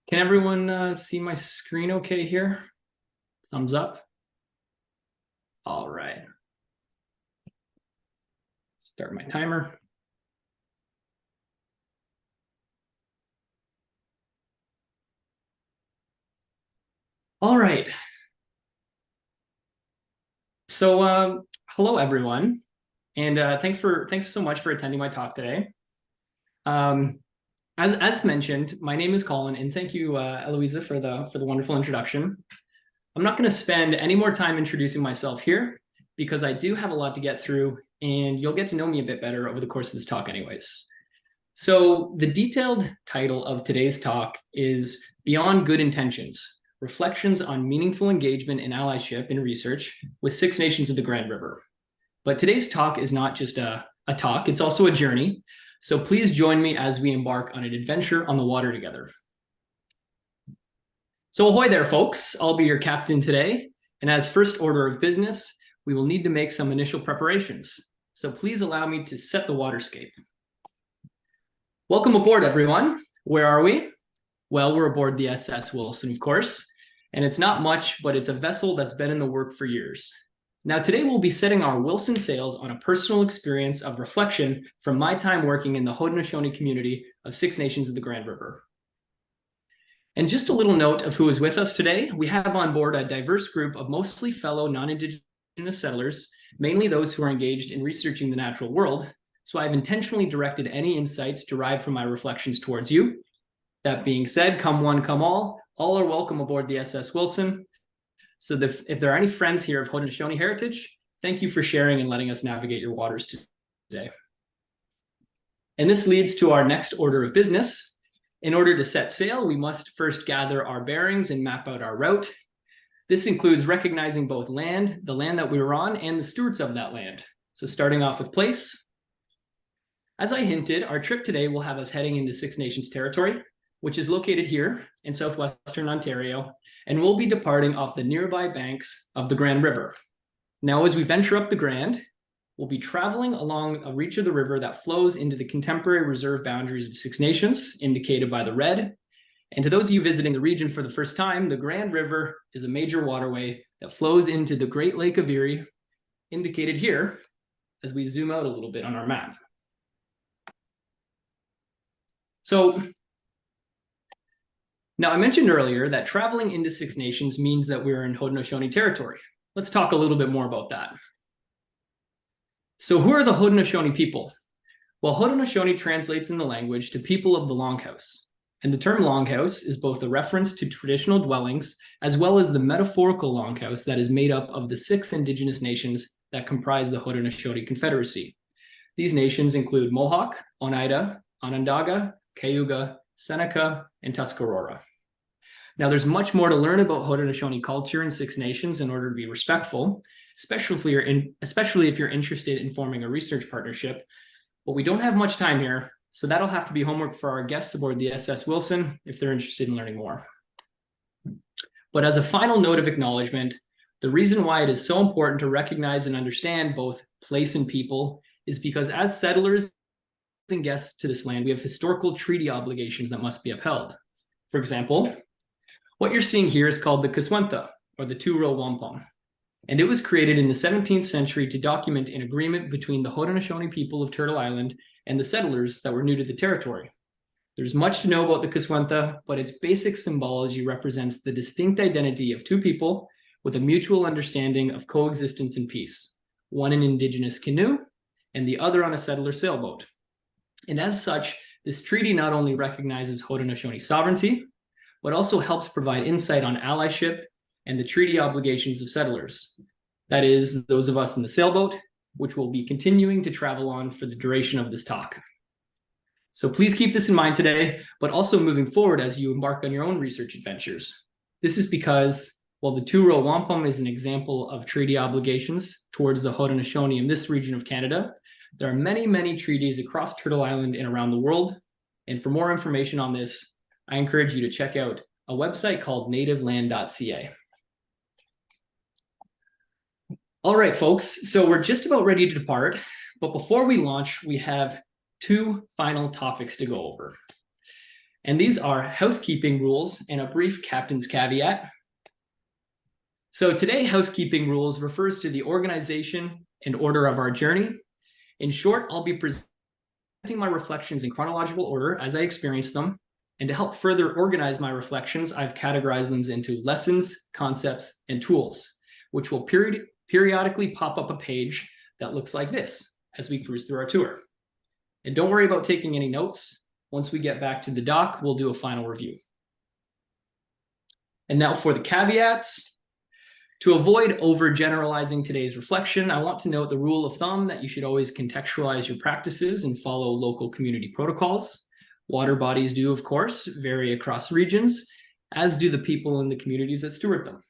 Can everyone see my screen okay here? Thumbs up. All right. Start my timer. All right. So hello everyone, and thanks so much for attending my talk today. As mentioned, my name is Colin, and thank you, Eloisa, for the wonderful introduction. I'm not going to spend any more time introducing myself here because I do have a lot to get through, and you'll get to know me a bit better over the course of this talk anyways. So the detailed title of today's talk is Beyond Good Intentions, Reflections on Meaningful Engagement in Allyship in Research with Six Nations of the Grand River. But today's talk is not just a talk, it's also a journey. So please join me as we embark on an adventure on the water together. So ahoy there, folks. I'll be your captain today. And as first order of business, we will need to make some initial preparations. So please allow me to set the waterscape. Welcome aboard, everyone. Where are we? Well, we're aboard the SS Wilson, of course. And it's not much, but it's a vessel that's been in the work for years. Now, today we'll be setting our Wilson sails on a personal experience of reflection from my time working in the Haudenosaunee community of Six Nations of the Grand River. And just a little note of who is with us today. We have on board a diverse group of mostly fellow non-Indigenous settlers, mainly those who are engaged in researching the natural world. So I've intentionally directed any insights derived from my reflections towards you. That being said, come one, come all are welcome aboard the SS Wilson. So if there are any friends here of Haudenosaunee heritage, thank you for sharing and letting us navigate your waters today. And this leads to our next order of business. In order to set sail, we must first gather our bearings and map out our route. This includes recognizing both the land that we were on, and the stewards of that land. So starting off with place. As I hinted, our trip today will have us heading into Six Nations territory, which is located here in southwestern Ontario, and we'll be departing off the nearby banks of the Grand River. Now, as we venture up the Grand, we'll be traveling along a reach of the river that flows into the contemporary reserve boundaries of Six Nations, indicated by the red. And to those of you visiting the region for the first time, the Grand River is a major waterway that flows into the Great Lake of Erie, indicated here as we zoom out a little bit on our map. So now, I mentioned earlier that traveling into Six Nations means that we're in Haudenosaunee territory. Let's talk a little bit more about that. So who are the Haudenosaunee people? Well, Haudenosaunee translates in the language to people of the longhouse. And the term longhouse is both a reference to traditional dwellings, as well as the metaphorical longhouse that is made up of the six Indigenous nations that comprise the Haudenosaunee Confederacy. These nations include Mohawk, Oneida, Onondaga, Cayuga, Seneca, and Tuscarora. Now, there's much more to learn about Haudenosaunee culture in Six Nations in order to be respectful, especially if you're interested in forming a research partnership. But we don't have much time here, so that'll have to be homework for our guests aboard the SS Wilson if they're interested in learning more. But as a final note of acknowledgement, the reason why it is so important to recognize and understand both place and people is because as settlers and guests to this land, we have historical treaty obligations that must be upheld. For example, what you're seeing here is called the Kiswantha, or the Two-Row Wampum, and it was created in the 17th century to document an agreement between the Haudenosaunee people of Turtle Island and the settlers that were new to the territory. There's much to know about the Kiswantha, but its basic symbology represents the distinct identity of two people with a mutual understanding of coexistence and peace, one in Indigenous canoe and the other on a settler sailboat. And as such, this treaty not only recognizes Haudenosaunee sovereignty, but also helps provide insight on allyship and the treaty obligations of settlers. That is, those of us in the sailboat, which we'll be continuing to travel on for the duration of this talk. So please keep this in mind today, but also moving forward as you embark on your own research adventures. This is because, while the Two-Row Wampum is an example of treaty obligations towards the Haudenosaunee in this region of Canada, there are many, many treaties across Turtle Island and around the world. And for more information on this, I encourage you to check out a website called nativeland.ca. All right, folks, so we're just about ready to depart. But before we launch, we have two final topics to go over. And these are housekeeping rules and a brief captain's caveat. So today, housekeeping rules refers to the organization and order of our journey. In short, I'll be presenting my reflections in chronological order as I experience them. And to help further organize my reflections, I've categorized them into lessons, concepts, and tools, which will periodically pop up a page that looks like this as we cruise through our tour. And don't worry about taking any notes. Once we get back to the dock, we'll do a final review. And now for the caveats. To avoid overgeneralizing today's reflection, I want to note the rule of thumb that you should always contextualize your practices and follow local community protocols. Water bodies do, of course, vary across regions, as do the people in the communities that steward them.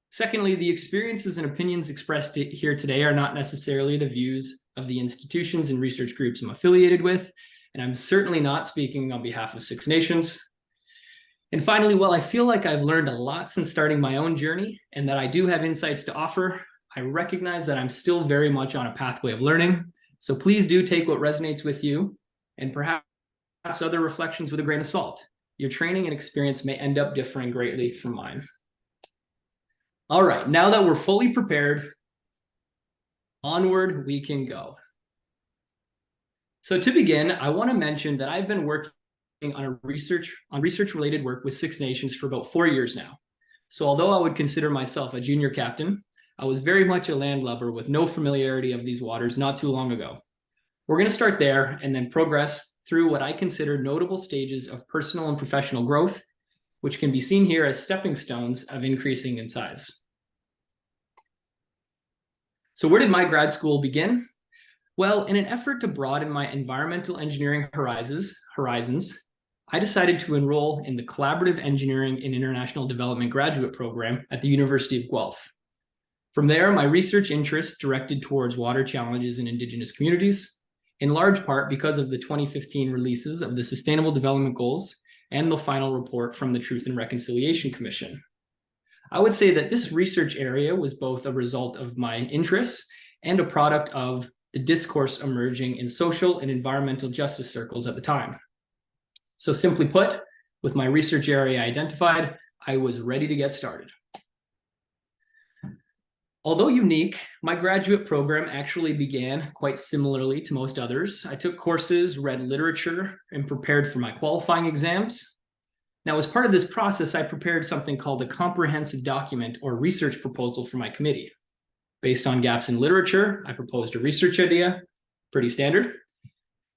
Secondly, the experiences and opinions expressed here today are not necessarily the views of the institutions and research groups I'm affiliated with, and I'm certainly not speaking on behalf of Six Nations. And finally, while I feel like I've learned a lot since starting my own journey and that I do have insights to offer, I recognize that I'm still very much on a pathway of learning. So please do take what resonates with you and perhaps other reflections with a grain of salt. Your training and experience may end up differing greatly from mine. All right, now that we're fully prepared, onward we can go. So to begin, I want to mention that I've been working on research-related work with Six Nations for about 4 years now. So although I would consider myself a junior captain, I was very much a landlubber with no familiarity of these waters not too long ago. We're going to start there and then progress through what I consider notable stages of personal and professional growth, which can be seen here as stepping stones of increasing in size. So where did my grad school begin? Well, in an effort to broaden my environmental engineering horizons, I decided to enroll in the Collaborative Engineering and International Development graduate program at the University of Guelph. From there, my research interests directed towards water challenges in Indigenous communities, in large part because of the 2015 releases of the Sustainable Development Goals and the final report from the Truth and Reconciliation Commission. I would say that this research area was both a result of my interests and a product of the discourse emerging in social and environmental justice circles at the time. So simply put, with my research area identified, I was ready to get started. Although unique, my graduate program actually began quite similarly to most others. I took courses, read literature, and prepared for my qualifying exams. Now, as part of this process, I prepared something called a comprehensive document or research proposal for my committee. Based on gaps in literature, I proposed a research idea, pretty standard.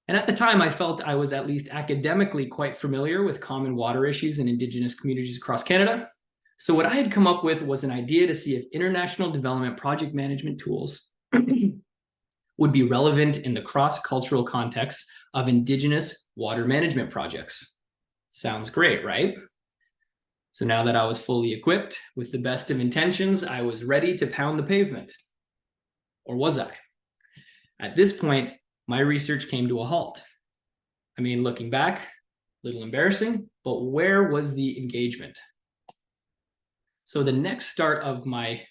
And at the time, I felt I was at least academically quite familiar with common water issues in Indigenous communities across Canada. So what I had come up with was an idea to see if international development project management tools would be relevant in the cross-cultural context of Indigenous water management projects. Sounds great, right? So now that I was fully equipped with the best of intentions, I was ready to pound the pavement. Or was I? At this point, my research came to a halt. I mean, looking back, a little embarrassing, but where was the engagement? So the next stage of my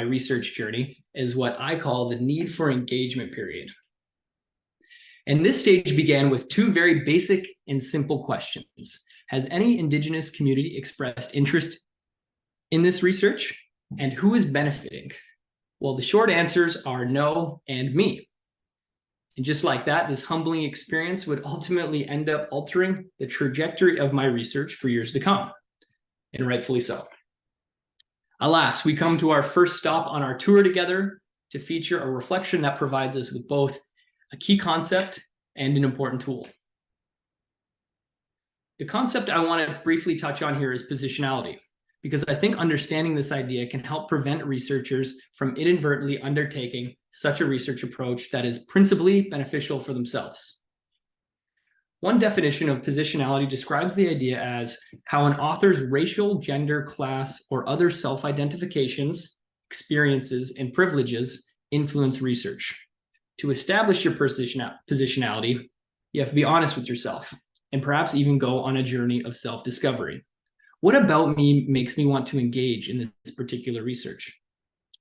research journey is what I call the need for engagement period. And this stage began with two very basic and simple questions. Has any Indigenous community expressed interest in this research? And who is benefiting? Well, the short answers are no and me. And just like that, this humbling experience would ultimately end up altering the trajectory of my research for years to come, and rightfully so. Alas, we come to our first stop on our tour together to feature a reflection that provides us with both a key concept and an important tool. The concept I want to briefly touch on here is positionality, because I think understanding this idea can help prevent researchers from inadvertently undertaking such a research approach that is principally beneficial for themselves. One definition of positionality describes the idea as how an author's racial, gender, class, or other self-identifications, experiences, and privileges influence research. To establish your positionality, you have to be honest with yourself and perhaps even go on a journey of self-discovery. What about me makes me want to engage in this particular research?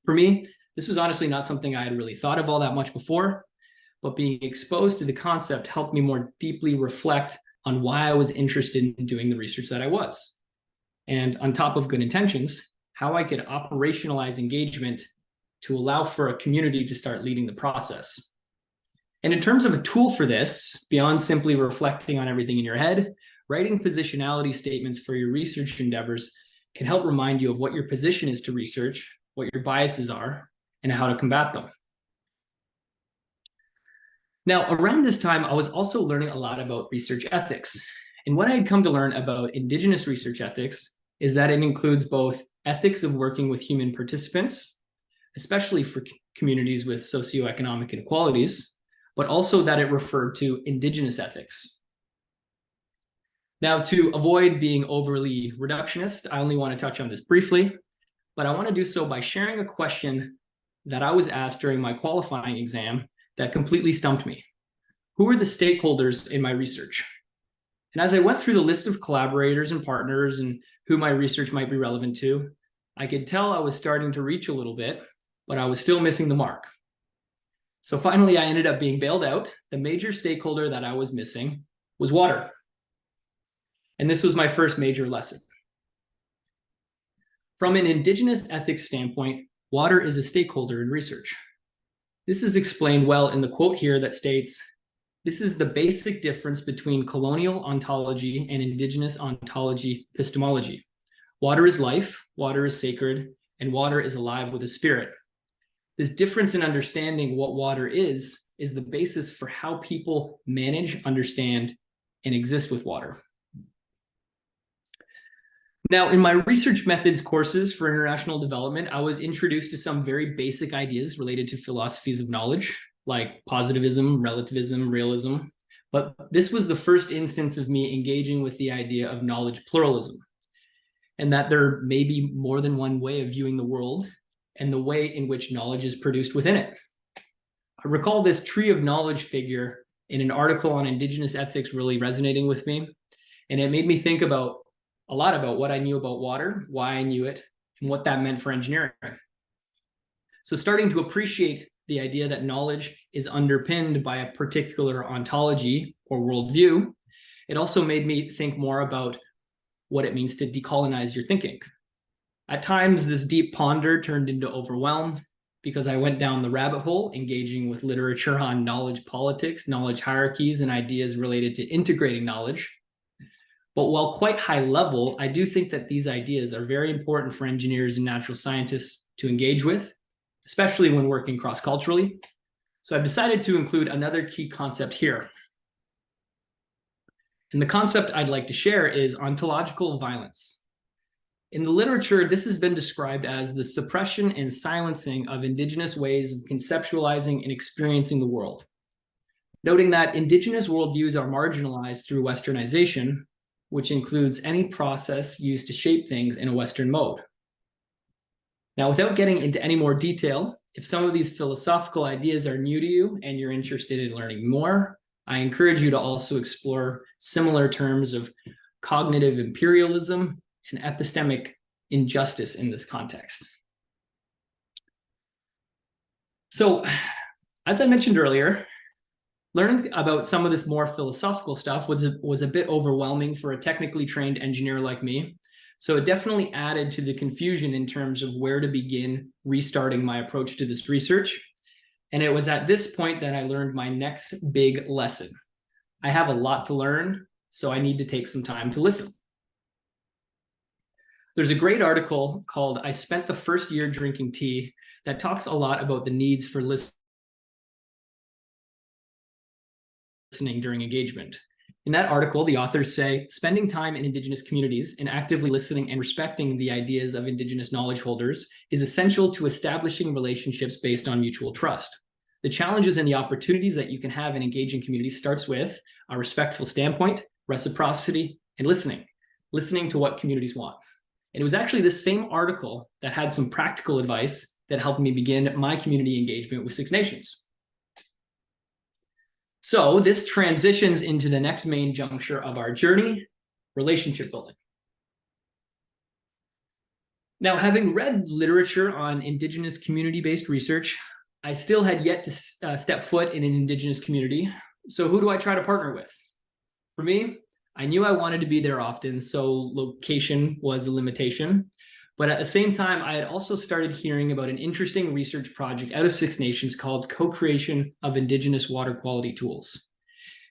For me, this was honestly not something I had really thought of all that much before, but being exposed to the concept helped me more deeply reflect on why I was interested in doing the research that I was. And on top of good intentions, how I could operationalize engagement to allow for a community to start leading the process. And in terms of a tool for this, beyond simply reflecting on everything in your head, writing positionality statements for your research endeavors can help remind you of what your position is to research, what your biases are, and how to combat them. Now, around this time, I was also learning a lot about research ethics. And what I had come to learn about Indigenous research ethics is that it includes both ethics of working with human participants, especially for communities with socioeconomic inequalities, but also that it referred to Indigenous ethics. Now, to avoid being overly reductionist, I only want to touch on this briefly, but I want to do so by sharing a question that I was asked during my qualifying exam that completely stumped me. Who are the stakeholders in my research? And as I went through the list of collaborators and partners and who my research might be relevant to, I could tell I was starting to reach a little bit, but I was still missing the mark. So finally, I ended up being bailed out. The major stakeholder that I was missing was water. And this was my first major lesson. From an Indigenous ethics standpoint, water is a stakeholder in research. This is explained well in the quote here that states, "This is the basic difference between colonial ontology and Indigenous ontology epistemology. Water is life, water is sacred, and water is alive with a spirit. This difference in understanding what water is the basis for how people manage, understand, and exist with water." Now, in my research methods courses for international development, I was introduced to some very basic ideas related to philosophies of knowledge, like positivism, relativism, realism. But this was the first instance of me engaging with the idea of knowledge pluralism, and that there may be more than one way of viewing the world and the way in which knowledge is produced within it. I recall this tree of knowledge figure in an article on Indigenous ethics really resonating with me, and it made me think about a lot about what I knew about water, why I knew it, and what that meant for engineering. So starting to appreciate the idea that knowledge is underpinned by a particular ontology or worldview, it also made me think more about what it means to decolonize your thinking. At times, this deep ponder turned into overwhelm because I went down the rabbit hole, engaging with literature on knowledge politics, knowledge hierarchies, and ideas related to integrating knowledge. But while quite high level, I do think that these ideas are very important for engineers and natural scientists to engage with, especially when working cross-culturally. So I've decided to include another key concept here. And the concept I'd like to share is ontological violence. In the literature, this has been described as the suppression and silencing of Indigenous ways of conceptualizing and experiencing the world, noting that Indigenous worldviews are marginalized through Westernization, which includes any process used to shape things in a Western mode. Now, without getting into any more detail, if some of these philosophical ideas are new to you and you're interested in learning more, I encourage you to also explore similar terms of cognitive imperialism and epistemic injustice in this context. So, as I mentioned earlier, learning about some of this more philosophical stuff was a bit overwhelming for a technically trained engineer like me. So it definitely added to the confusion in terms of where to begin restarting my approach to this research. And it was at this point that I learned my next big lesson. I have a lot to learn, so I need to take some time to listen. There's a great article called "I Spent the First Year Drinking Tea" that talks a lot about the needs for listening during engagement. In that article, the authors say, spending time in Indigenous communities and actively listening and respecting the ideas of Indigenous knowledge holders is essential to establishing relationships based on mutual trust. The challenges and the opportunities that you can have in engaging communities starts with a respectful standpoint, reciprocity, and listening to what communities want. And it was actually this same article that had some practical advice that helped me begin my community engagement with Six Nations. So this transitions into the next main juncture of our journey, relationship building. Now, having read literature on Indigenous community-based research, I still had yet to step foot in an Indigenous community. So who do I try to partner with? For me, I knew I wanted to be there often, so location was a limitation. But at the same time, I had also started hearing about an interesting research project out of Six Nations called Co-Creation of Indigenous Water Quality Tools.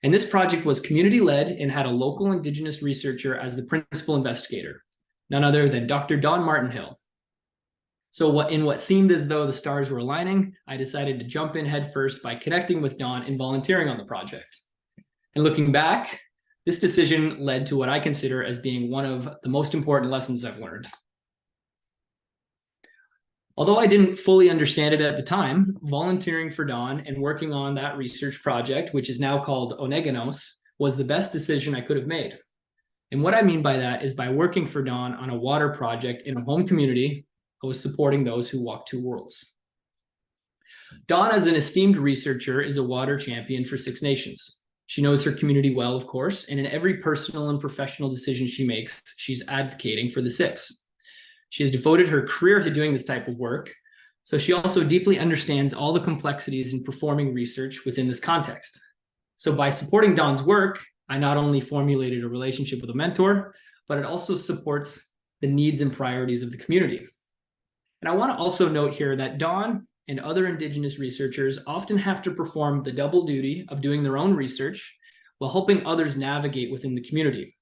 And this project was community-led and had a local Indigenous researcher as the principal investigator, none other than Dr. Don Martinhill. So in what seemed as though the stars were aligning, I decided to jump in headfirst by connecting with Don and volunteering on the project. And looking back, this decision led to what I consider as being one of the most important lessons I've learned. Although I didn't fully understand it at the time, volunteering for Don and working on that research project, which is now called Oneganos, was the best decision I could have made. And what I mean by that is by working for Don on a water project in a home community, I was supporting those who walk two worlds. Dawn, as an esteemed researcher, is a water champion for Six Nations. She knows her community well, of course, and in every personal and professional decision she makes, she's advocating for the Six. She has devoted her career to doing this type of work, so she also deeply understands all the complexities in performing research within this context. So by supporting Dawn's work, I not only formulated a relationship with a mentor, but it also supports the needs and priorities of the community. And I want to also note here that Dawn and other Indigenous researchers often have to perform the double duty of doing their own research while helping others navigate within the community.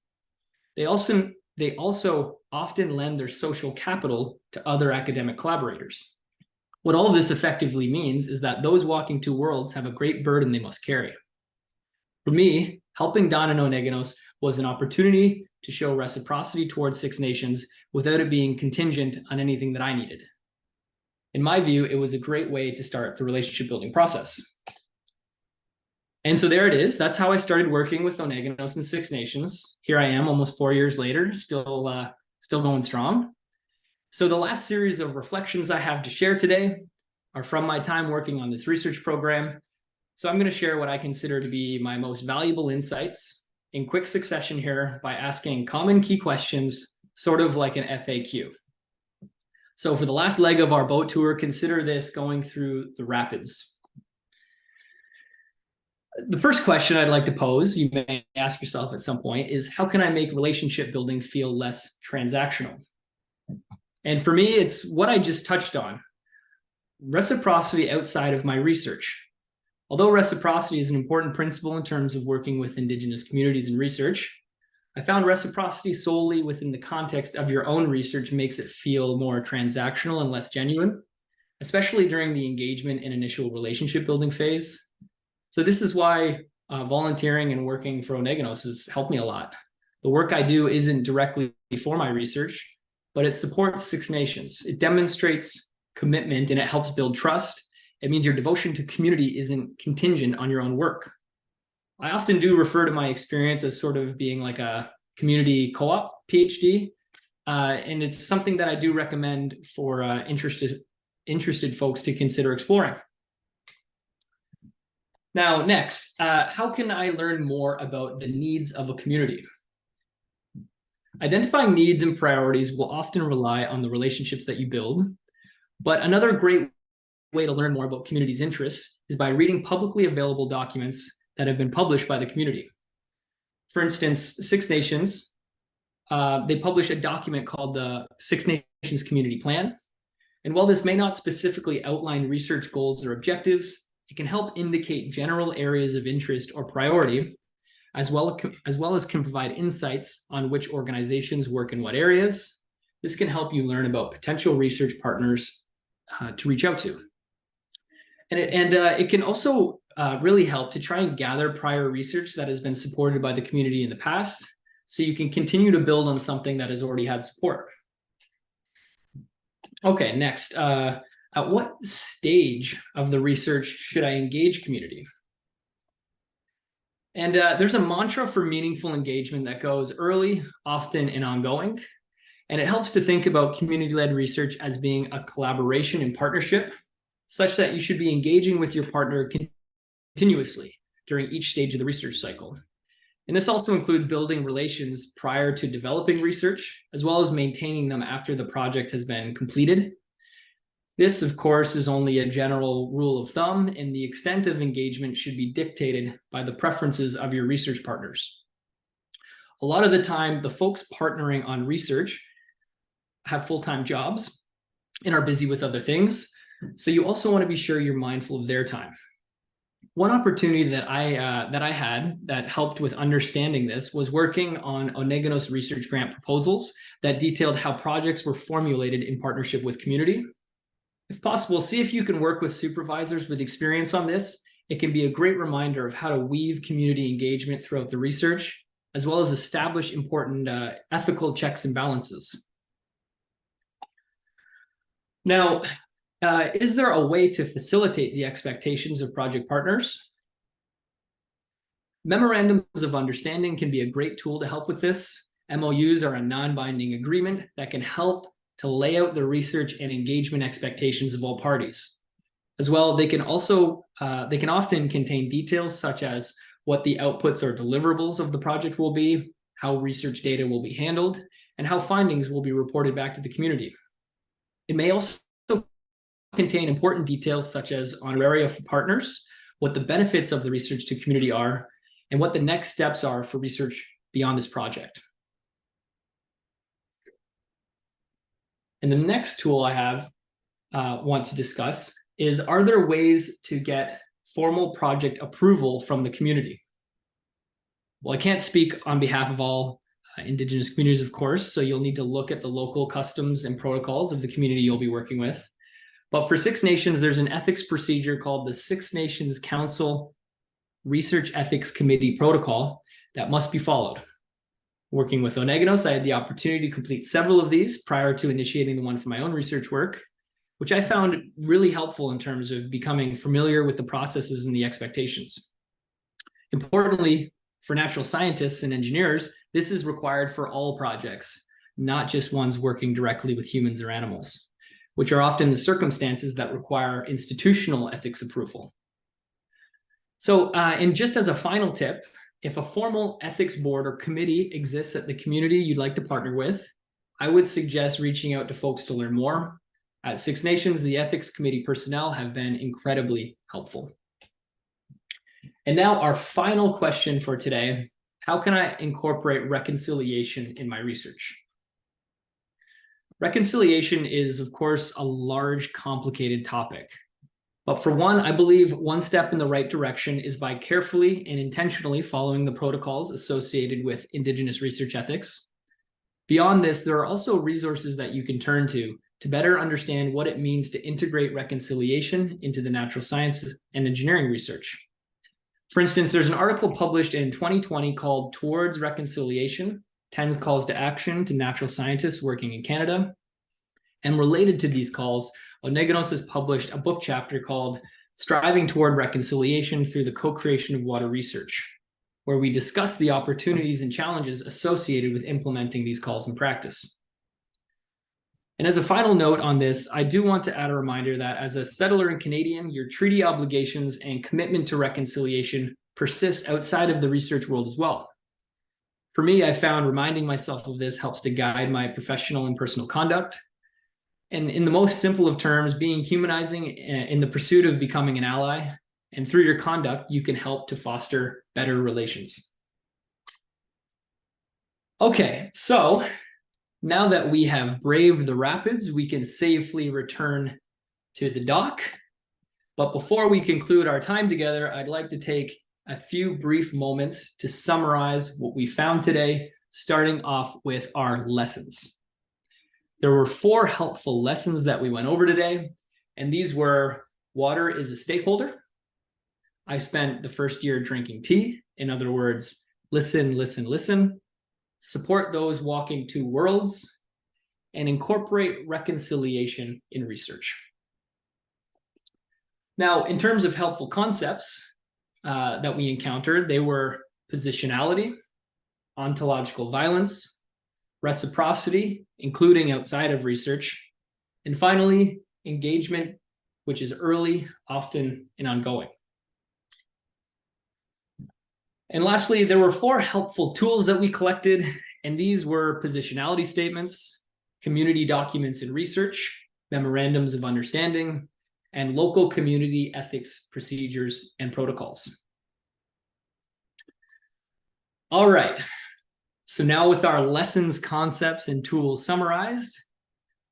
They also often lend their social capital to other academic collaborators. What all of this effectively means is that those walking two worlds have a great burden they must carry. For me, helping Dawn and Oneganos was an opportunity to show reciprocity towards Six Nations without it being contingent on anything that I needed. In my view, it was a great way to start the relationship building process. And so there it is. That's how I started working with Oneganos and Six Nations. Here I am almost 4 years later, still going strong. So the last series of reflections I have to share today are from my time working on this research program. So I'm going to share what I consider to be my most valuable insights in quick succession here by asking common key questions, sort of like an FAQ. So for the last leg of our boat tour, consider this going through the rapids. The first question I'd like to pose, you may ask yourself at some point, is how can I make relationship building feel less transactional? And for me, it's what I just touched on, reciprocity outside of my research. Although reciprocity is an important principle in terms of working with Indigenous communities and research, I found reciprocity solely within the context of your own research makes it feel more transactional and less genuine, especially during the engagement and initial relationship building phase. So this is why volunteering and working for Oneganos has helped me a lot. The work I do isn't directly for my research, but it supports Six Nations. It demonstrates commitment and it helps build trust. It means your devotion to community isn't contingent on your own work. I often do refer to my experience as sort of being like a community co-op PhD, and it's something that I do recommend for interested folks to consider exploring. Now, next, how can I learn more about the needs of a community? Identifying needs and priorities will often rely on the relationships that you build, but another great way to learn more about communities' interests is by reading publicly available documents that have been published by the community. For instance, Six Nations, they publish a document called the Six Nations Community Plan. And while this may not specifically outline research goals or objectives, it can help indicate general areas of interest or priority, as well as can provide insights on which organizations work in what areas. This can help you learn about potential research partners to reach out to. And it can also really help to try and gather prior research that has been supported by the community in the past, so you can continue to build on something that has already had support. Okay, next. At what stage of the research should I engage community? And there's a mantra for meaningful engagement that goes early, often, and ongoing. And it helps to think about community-led research as being a collaboration and partnership, such that you should be engaging with your partner continuously during each stage of the research cycle. And this also includes building relations prior to developing research, as well as maintaining them after the project has been completed. This, of course, is only a general rule of thumb, and the extent of engagement should be dictated by the preferences of your research partners. A lot of the time, the folks partnering on research have full-time jobs and are busy with other things. So you also want to be sure you're mindful of their time. One opportunity that I had that helped with understanding this was working on Oneganos research grant proposals that detailed how projects were formulated in partnership with community. If possible, see if you can work with supervisors with experience on this. It can be a great reminder of how to weave community engagement throughout the research, as well as establish important ethical checks and balances. Now, is there a way to facilitate the expectations of project partners? Memorandums of understanding can be a great tool to help with this. MOUs are a non-binding agreement that can help to lay out the research and engagement expectations of all parties. As well, they can often contain details such as what the outputs or deliverables of the project will be, how research data will be handled, and how findings will be reported back to the community. It may also contain important details such as honoraria for partners, what the benefits of the research to community are, and what the next steps are for research beyond this project. And the next tool I want to discuss is, are there ways to get formal project approval from the community? Well, I can't speak on behalf of all Indigenous communities, of course, so you'll need to look at the local customs and protocols of the community you'll be working with. But for Six Nations, there's an ethics procedure called the Six Nations Council Research Ethics Committee Protocol that must be followed. Working with Oneganos, I had the opportunity to complete several of these prior to initiating the one for my own research work, which I found really helpful in terms of becoming familiar with the processes and the expectations. Importantly, for natural scientists and engineers, this is required for all projects, not just ones working directly with humans or animals, which are often the circumstances that require institutional ethics approval. So, and just as a final tip, if a formal ethics board or committee exists at the community you'd like to partner with, I would suggest reaching out to folks to learn more. At Six Nations, the ethics committee personnel have been incredibly helpful. And now our final question for today: how can I incorporate reconciliation in my research? Reconciliation is, of course, a large, complicated topic. But for one, I believe one step in the right direction is by carefully and intentionally following the protocols associated with Indigenous research ethics. Beyond this, there are also resources that you can turn to better understand what it means to integrate reconciliation into the natural sciences and engineering research. For instance, there's an article published in 2020 called Towards Reconciliation: 10 Calls to Action to Natural Scientists Working in Canada. And related to these calls, Oneganos has published a book chapter called Striving Toward Reconciliation Through the Co-Creation of Water Research, where we discuss the opportunities and challenges associated with implementing these calls in practice. And as a final note on this, I do want to add a reminder that as a settler and Canadian, your treaty obligations and commitment to reconciliation persist outside of the research world as well. For me, I found reminding myself of this helps to guide my professional and personal conduct. And in the most simple of terms, being humanizing in the pursuit of becoming an ally. And through your conduct, you can help to foster better relations. Okay, so now that we have braved the rapids, we can safely return to the dock. But before we conclude our time together, I'd like to take a few brief moments to summarize what we found today, starting off with our lessons. There were 4 helpful lessons that we went over today, and these were: water is a stakeholder. I spent the first year drinking tea. In other words, listen, listen, listen. Support those walking 2 worlds, and incorporate reconciliation in research. Now, in terms of helpful concepts that we encountered, they were positionality, ontological violence, reciprocity, including outside of research, and finally, engagement, which is early, often, and ongoing. And lastly, there were 4 helpful tools that we collected, and these were positionality statements, community documents and research, memorandums of understanding, and local community ethics procedures and protocols. All right, so now with our lessons, concepts, and tools summarized,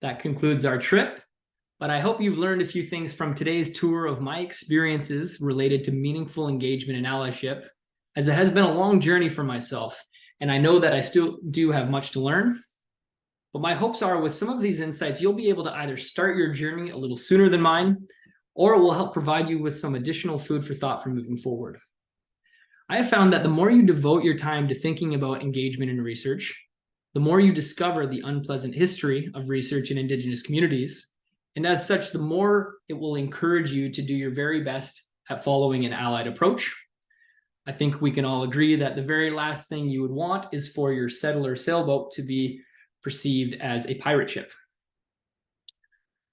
that concludes our trip. But I hope you've learned a few things from today's tour of my experiences related to meaningful engagement in allyship, as it has been a long journey for myself, and I know that I still do have much to learn. But my hopes are with some of these insights, you'll be able to either start your journey a little sooner than mine, or it will help provide you with some additional food for thought for moving forward. I have found that the more you devote your time to thinking about engagement in research, the more you discover the unpleasant history of research in Indigenous communities. And as such, the more it will encourage you to do your very best at following an allied approach. I think we can all agree that the very last thing you would want is for your settler sailboat to be perceived as a pirate ship.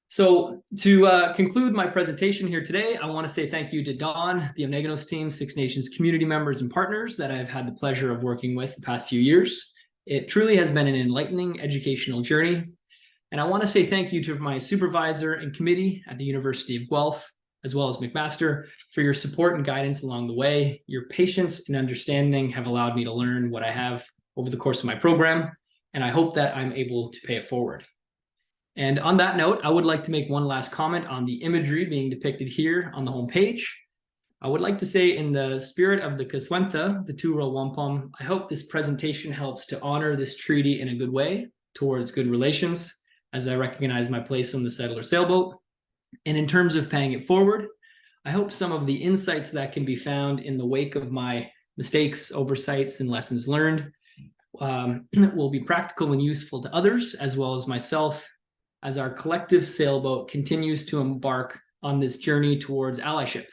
So to conclude my presentation here today, I want to say thank you to Don, the Amneganos team, Six Nations community members and partners that I've had the pleasure of working with the past few years. It truly has been an enlightening educational journey. And I want to say thank you to my supervisor and committee at the University of Guelph, as well as McMaster, for your support and guidance along the way. Your patience and understanding have allowed me to learn what I have over the course of my program, and I hope that I'm able to pay it forward. And on that note, I would like to make one last comment on the imagery being depicted here on the homepage. I would like to say, in the spirit of the Kaswentha, the Tural Wampum, I hope this presentation helps to honor this treaty in a good way towards good relations, as I recognize my place on the settler sailboat. And in terms of paying it forward, I hope some of the insights that can be found in the wake of my mistakes, oversights, and lessons learned will be practical and useful to others, as well as myself, as our collective sailboat continues to embark on this journey towards allyship.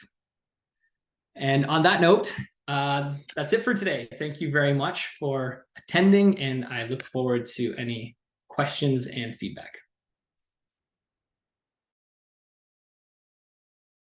And on that note, that's it for today. Thank you very much for attending, and I look forward to any questions and feedback.